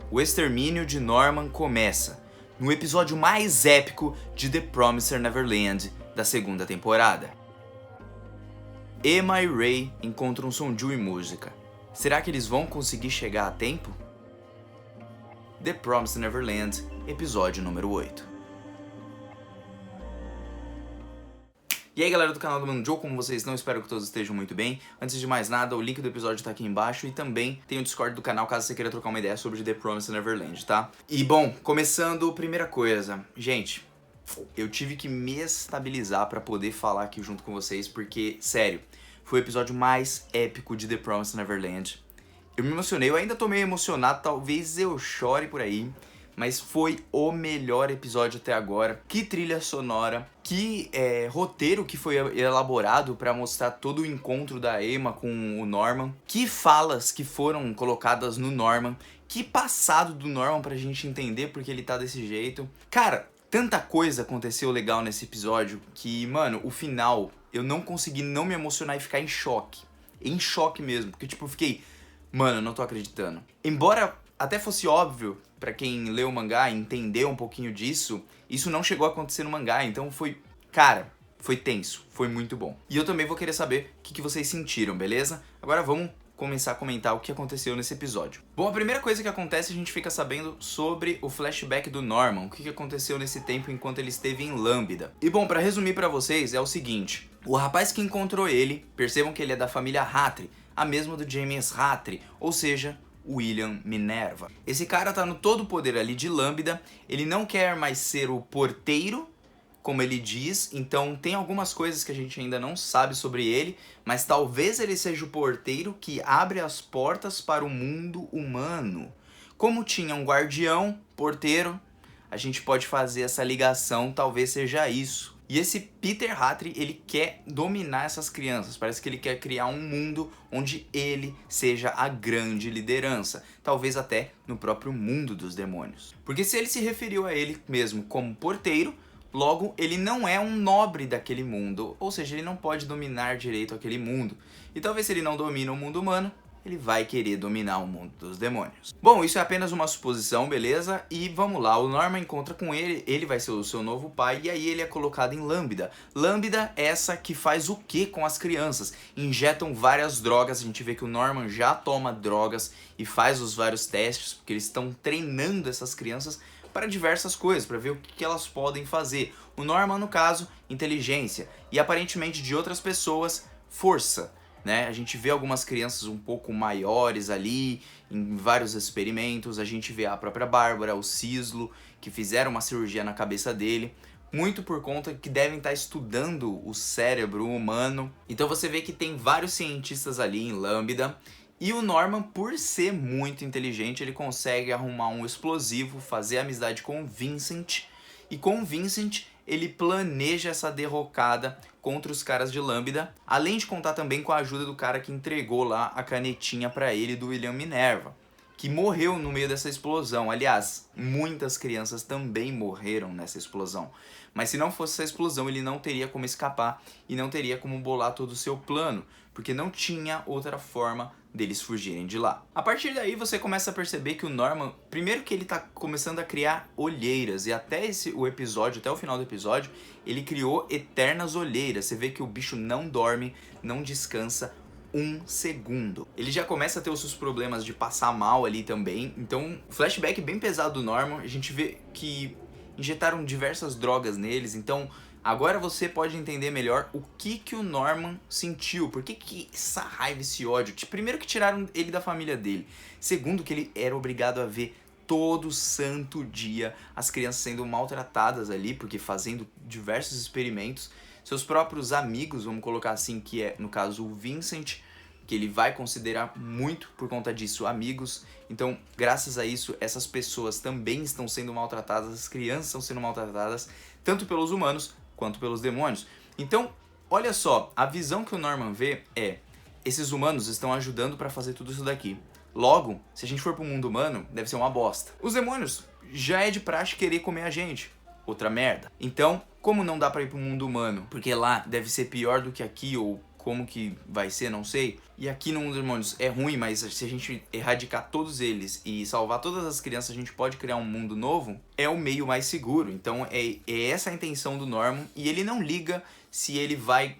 o extermínio de Norman começa no episódio mais épico de The Promised Neverland da segunda temporada. Emma e Ray encontram Sonju e música. Será que eles vão conseguir chegar a tempo? The Promised Neverland, episódio número 8. E aí galera do canal do Mano Joe, como vocês estão? Espero que todos estejam muito bem. Antes de mais nada, o link do episódio tá aqui embaixo e também tem o Discord do canal caso você queira trocar uma ideia sobre The Promised Neverland, tá? E bom, começando, primeira coisa, gente, eu tive que me estabilizar pra poder falar aqui junto com vocês, porque, sério, foi o episódio mais épico de The Promised Neverland. Eu me emocionei, eu ainda tô meio emocionado, talvez eu chore por aí, mas foi o melhor episódio até agora. Que trilha sonora, que roteiro que foi elaborado pra mostrar todo o encontro da Emma com o Norman, que falas que foram colocadas no Norman, que passado do Norman pra gente entender porque ele tá desse jeito. Cara, tanta coisa aconteceu legal nesse episódio que, mano, o final eu não consegui não me emocionar e ficar em choque mesmo, porque tipo, eu fiquei, mano, eu não tô acreditando. Embora até fosse óbvio pra quem leu o mangá e entendeu um pouquinho disso, isso não chegou a acontecer no mangá, então foi, cara, foi tenso, foi muito bom. E eu também vou querer saber o que vocês sentiram, beleza? Agora vamos começar a comentar o que aconteceu nesse episódio. Bom, a primeira coisa que acontece, a gente fica sabendo sobre o flashback do Norman, o que aconteceu nesse tempo enquanto ele esteve em Lambda. E bom, pra resumir pra vocês, é o seguinte, o rapaz que encontrou ele, percebam que ele é da família Ratri, a mesma do James Ratri, ou seja, William Minerva. Esse cara tá no todo poder ali de Lambda, ele não quer mais ser o porteiro, como ele diz, então tem algumas coisas que a gente ainda não sabe sobre ele, mas talvez ele seja o porteiro que abre as portas para o mundo humano. Como tinha um guardião, porteiro, a gente pode fazer essa ligação, talvez seja isso. E esse Peter Hatry, ele quer dominar essas crianças, parece que ele quer criar um mundo onde ele seja a grande liderança, talvez até no próprio mundo dos demônios. Porque se ele se referiu a ele mesmo como porteiro, logo ele não é um nobre daquele mundo, ou seja, ele não pode dominar direito aquele mundo. E talvez se ele não domina o mundo humano, ele vai querer dominar o mundo dos demônios. Bom, isso é apenas uma suposição, beleza? E vamos lá, o Norman encontra com ele, ele vai ser o seu novo pai, e aí ele é colocado em Lambda. Lambda é essa que faz o que com as crianças? Injetam várias drogas, a gente vê que o Norman já toma drogas e faz os vários testes, porque eles estão treinando essas crianças para diversas coisas, para ver o que elas podem fazer. O Norman, no caso, inteligência, e aparentemente de outras pessoas, força. Né? A gente vê algumas crianças um pouco maiores ali, em vários experimentos, a gente vê a própria Bárbara, o Cislo, que fizeram uma cirurgia na cabeça dele, muito por conta que devem estar estudando o cérebro humano. Então você vê que tem vários cientistas ali em Lambda, e o Norman, por ser muito inteligente, ele consegue arrumar um explosivo, fazer amizade com o Vincent, e com o Vincent ele planeja essa derrocada contra os caras de Lambda, além de contar também com a ajuda do cara que entregou lá a canetinha pra ele, do William Minerva, que morreu no meio dessa explosão. Aliás, muitas crianças também morreram nessa explosão. Mas se não fosse essa explosão, ele não teria como escapar e não teria como bolar todo o seu plano, porque não tinha outra forma deles fugirem de lá. A partir daí você começa a perceber que o Norman, primeiro que ele tá começando a criar olheiras, e até o final do episódio, ele criou eternas olheiras. Você vê que o bicho não dorme, não descansa um segundo. Ele já começa a ter os seus problemas de passar mal ali também, então o flashback bem pesado do Norman, a gente vê que injetaram diversas drogas neles, então agora você pode entender melhor o que o Norman sentiu, por que essa raiva, esse ódio. Primeiro que tiraram ele da família dele, segundo que ele era obrigado a ver todo santo dia as crianças sendo maltratadas ali, porque fazendo diversos experimentos, seus próprios amigos, vamos colocar assim, que é no caso o Vincent, que ele vai considerar muito por conta disso amigos. Então, graças a isso, essas pessoas também estão sendo maltratadas, as crianças estão sendo maltratadas, tanto pelos humanos quanto pelos demônios. Então, olha só, a visão que o Norman vê é, esses humanos estão ajudando para fazer tudo isso daqui. Logo, se a gente for pro mundo humano, deve ser uma bosta. Os demônios já é de praxe querer comer a gente. Outra merda. Então, como não dá pra ir pro mundo humano? Porque lá deve ser pior do que aqui, ou como que vai ser, não sei. E aqui no Mundo dos Demônios é ruim, mas se a gente erradicar todos eles e salvar todas as crianças, a gente pode criar um mundo novo, é o meio mais seguro. Então é essa a intenção do Norman, e ele não liga se ele vai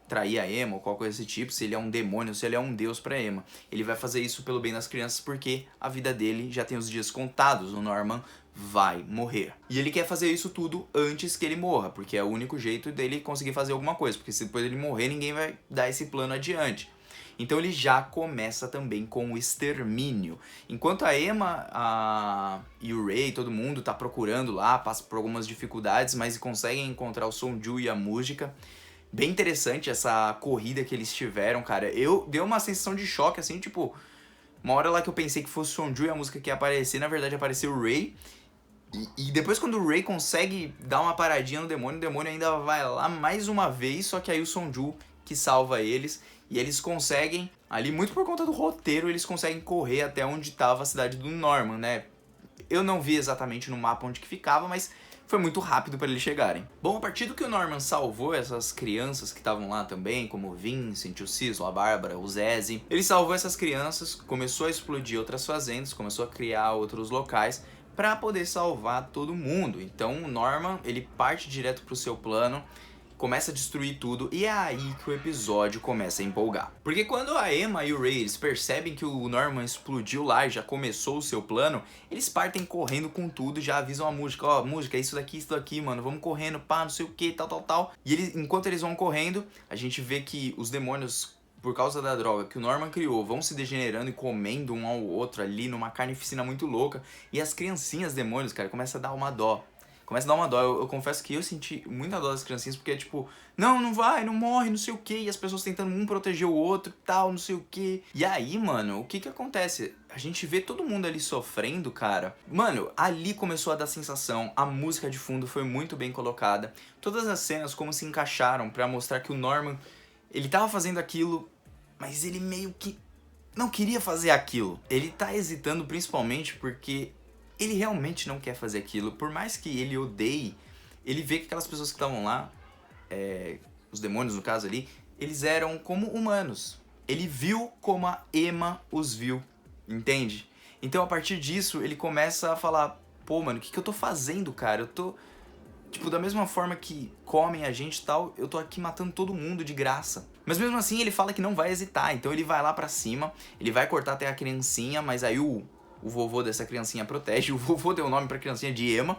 trair a Emma ou qualquer coisa desse tipo, se ele é um demônio, se ele é um deus pra Emma. Ele vai fazer isso pelo bem das crianças porque a vida dele já tem os dias contados. O Norman vai morrer. E ele quer fazer isso tudo antes que ele morra, porque é o único jeito dele conseguir fazer alguma coisa, porque se depois ele morrer, ninguém vai dar esse plano adiante. Então ele já começa também com o extermínio. Enquanto a Emma e o Ray, todo mundo tá procurando lá, passa por algumas dificuldades, mas conseguem encontrar o Sonju e a música. Bem interessante essa corrida que eles tiveram, cara. Deu uma sensação de choque, assim, tipo... Uma hora lá que eu pensei que fosse o Sonju e a música que ia aparecer, na verdade apareceu o Ray. E depois quando o Ray consegue dar uma paradinha no demônio, o demônio ainda vai lá mais uma vez, só que aí o Sonju que salva eles. E eles conseguem, ali muito por conta do roteiro, eles conseguem correr até onde estava a cidade do Norman, né? Eu não vi exatamente no mapa onde que ficava, mas... foi muito rápido para eles chegarem. Bom, a partir do que o Norman salvou essas crianças que estavam lá também, como o Vincent, o Cecil, a Bárbara, o Zeze, ele salvou essas crianças, começou a explodir outras fazendas, começou a criar outros locais para poder salvar todo mundo. Então o Norman, ele parte direto pro seu plano, começa a destruir tudo, e é aí que o episódio começa a empolgar. Porque quando a Emma e o Ray eles percebem que o Norman explodiu lá e já começou o seu plano, eles partem correndo com tudo e já avisam a música, ó, música, isso daqui, mano, vamos correndo, pá, não sei o que, tal. E enquanto eles vão correndo, a gente vê que os demônios, por causa da droga que o Norman criou, vão se degenerando e comendo um ao outro ali numa carnificina muito louca, e as criancinhas demônios, cara, começam a dar uma dó. Começa a dar uma dó. Eu confesso que eu senti muita dó das criancinhas, porque é tipo, não vai, não morre, não sei o que, e as pessoas tentando um proteger o outro e tal, não sei o que. E aí, mano, o que acontece? A gente vê todo mundo ali sofrendo, cara. Mano, ali começou a dar sensação, a música de fundo foi muito bem colocada. Todas as cenas como se encaixaram pra mostrar que o Norman, ele tava fazendo aquilo, mas ele meio que não queria fazer aquilo. Ele tá hesitando principalmente porque... ele realmente não quer fazer aquilo. Por mais que ele odeie, ele vê que aquelas pessoas que estavam lá, os demônios no caso ali, eles eram como humanos. Ele viu como a Emma os viu, entende? Então a partir disso ele começa a falar, pô mano, o que eu tô fazendo, cara? Eu tô, tipo, da mesma forma que comem a gente e tal, eu tô aqui matando todo mundo de graça. Mas mesmo assim ele fala que não vai hesitar, então ele vai lá pra cima, ele vai cortar até a criancinha, mas aí o vovô dessa criancinha protege. O vovô deu o nome pra criancinha de Emma.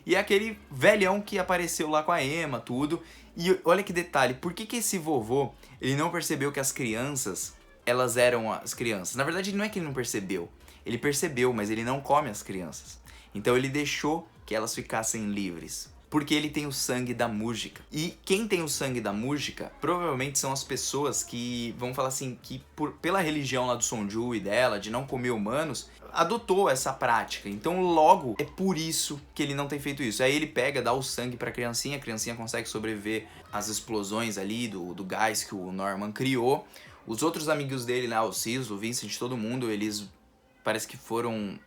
E é aquele velhão que apareceu lá com a Emma, tudo. E olha que detalhe, por que esse vovô, ele não percebeu que as crianças, elas eram as crianças? Na verdade, não é que ele não percebeu. Ele percebeu, mas ele não come as crianças. Então ele deixou que elas ficassem livres. Porque ele tem o sangue da música. E quem tem o sangue da música, provavelmente são as pessoas que, vamos falar assim, que pela religião lá do Sonju e dela, de não comer humanos, adotou essa prática. Então logo é por isso que ele não tem feito isso. Aí ele pega, dá o sangue pra criancinha, a criancinha consegue sobreviver às explosões ali do gás que o Norman criou. Os outros amigos dele lá, o Cecil, o Vincent, todo mundo, eles parece que foram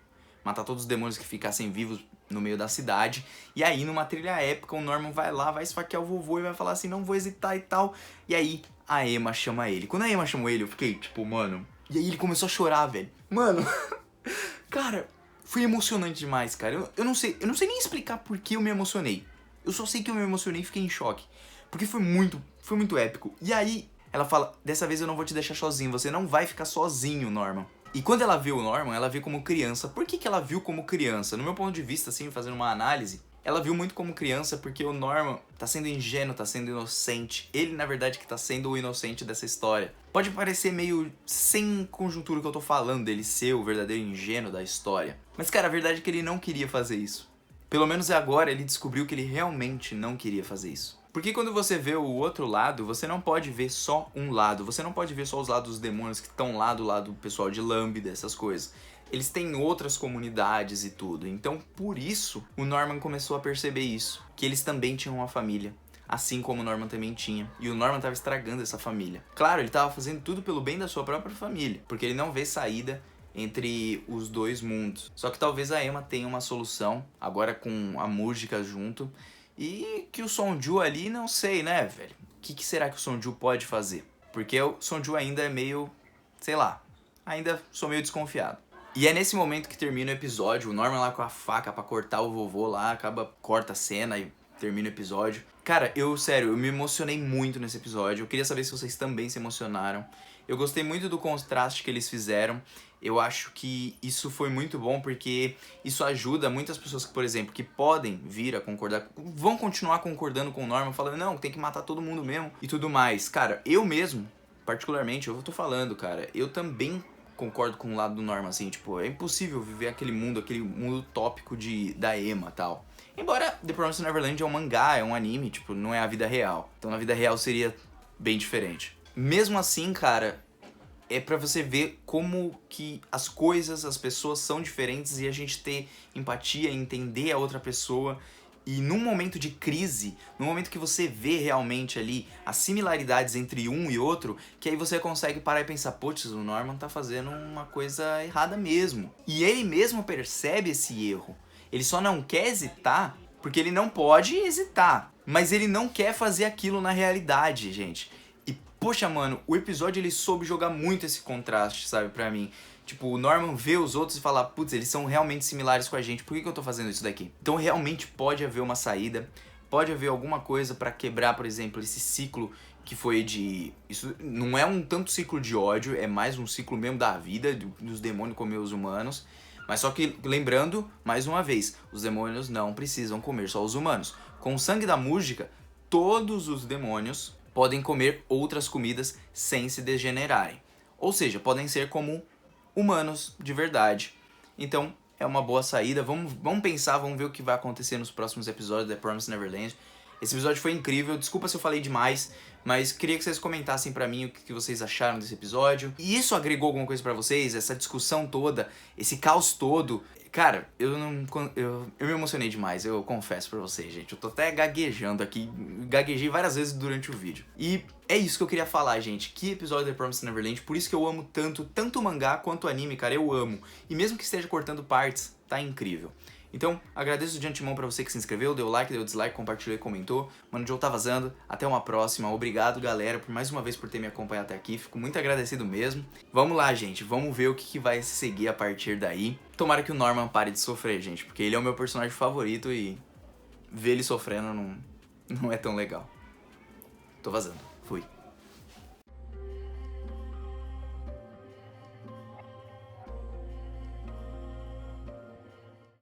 matar todos os demônios que ficassem vivos no meio da cidade. E aí, numa trilha épica, o Norman vai lá, vai esfaquear o vovô e vai falar assim, não vou hesitar e tal. E aí, a Emma chama ele. Quando a Emma chamou ele, eu fiquei tipo, mano... E aí ele começou a chorar, velho. Mano, cara, foi emocionante demais, cara. Eu não sei nem explicar por que eu me emocionei. Eu só sei que eu me emocionei e fiquei em choque. Porque foi muito épico. E aí, ela fala, dessa vez eu não vou te deixar sozinho, você não vai ficar sozinho, Norman. E quando ela vê o Norman, ela vê como criança. Por que ela viu como criança? No meu ponto de vista, assim, fazendo uma análise, ela viu muito como criança porque o Norman tá sendo ingênuo, tá sendo inocente. Ele, na verdade, que tá sendo o inocente dessa história. Pode parecer meio sem conjuntura o que eu tô falando, dele ser o verdadeiro ingênuo da história. Mas, cara, a verdade é que ele não queria fazer isso. Pelo menos agora ele descobriu que ele realmente não queria fazer isso. Porque quando você vê o outro lado, você não pode ver só um lado. Você não pode ver só os lados dos demônios que estão lá do lado do pessoal de Lambda, dessas coisas. Eles têm outras comunidades e tudo. Então, por isso, o Norman começou a perceber isso. Que eles também tinham uma família. Assim como o Norman também tinha. E o Norman estava estragando essa família. Claro, ele estava fazendo tudo pelo bem da sua própria família. Porque ele não vê saída entre os dois mundos. Só que talvez a Emma tenha uma solução, agora com a música junto. E que o Sonju ali, não sei, né, velho? que será que o Sonju pode fazer? Porque o Sonju ainda é meio, sei lá, ainda sou meio desconfiado. E é nesse momento que termina o episódio, o Norman lá com a faca pra cortar o vovô lá, corta a cena e termina o episódio. Cara, sério, eu me emocionei muito nesse episódio. Eu queria saber se vocês também se emocionaram. Eu gostei muito do contraste que eles fizeram. Eu acho que isso foi muito bom porque isso ajuda muitas pessoas que, por exemplo, que podem vir a concordar, vão continuar concordando com o Norman, falando, não, tem que matar todo mundo mesmo e tudo mais. Cara, eu mesmo, particularmente, eu tô falando, cara, eu também concordo com o lado do Norman, assim, tipo, é impossível viver aquele mundo utópico da Emma e tal. Embora The Promised Neverland é um mangá, é um anime, tipo, não é a vida real. Então na vida real seria bem diferente. Mesmo assim, cara, é pra você ver como que as coisas, as pessoas são diferentes e a gente ter empatia, entender a outra pessoa. E num momento de crise, no momento que você vê realmente ali as similaridades entre um e outro, que aí você consegue parar e pensar, putz, o Norman tá fazendo uma coisa errada mesmo. E ele mesmo percebe esse erro. Ele só não quer hesitar, porque ele não pode hesitar. Mas ele não quer fazer aquilo na realidade, gente. E, poxa, mano, o episódio ele soube jogar muito esse contraste, sabe, pra mim. Tipo, o Norman vê os outros e fala, putz, eles são realmente similares com a gente, por que eu tô fazendo isso daqui? Então realmente pode haver uma saída, pode haver alguma coisa pra quebrar, por exemplo, esse ciclo que foi de... Isso não é um tanto ciclo de ódio, é mais um ciclo mesmo da vida, dos demônios comer os humanos. Mas só que, lembrando, mais uma vez, os demônios não precisam comer só os humanos. Com o sangue da música, todos os demônios podem comer outras comidas sem se degenerarem. Ou seja, podem ser como humanos de verdade. Então, é uma boa saída. Vamos pensar, vamos ver o que vai acontecer nos próximos episódios da Promised Neverland. Esse episódio foi incrível, desculpa se eu falei demais, mas queria que vocês comentassem pra mim o que vocês acharam desse episódio. E isso agregou alguma coisa pra vocês? Essa discussão toda, esse caos todo? Cara, eu me emocionei demais, eu confesso pra vocês, gente. Eu tô até gaguejando aqui, gaguejei várias vezes durante o vídeo. E é isso que eu queria falar, gente. Que episódio da Promised Neverland, por isso que eu amo tanto o mangá quanto o anime, cara, eu amo. E mesmo que esteja cortando partes, tá incrível. Então, agradeço de antemão pra você que se inscreveu, deu like, deu dislike, compartilhou e comentou. Mano, o Joe tá vazando. Até uma próxima. Obrigado, galera, por mais uma vez por ter me acompanhado até aqui. Fico muito agradecido mesmo. Vamos lá, gente. Vamos ver o que vai se seguir a partir daí. Tomara que o Norman pare de sofrer, gente, porque ele é o meu personagem favorito e ver ele sofrendo não é tão legal. Tô vazando.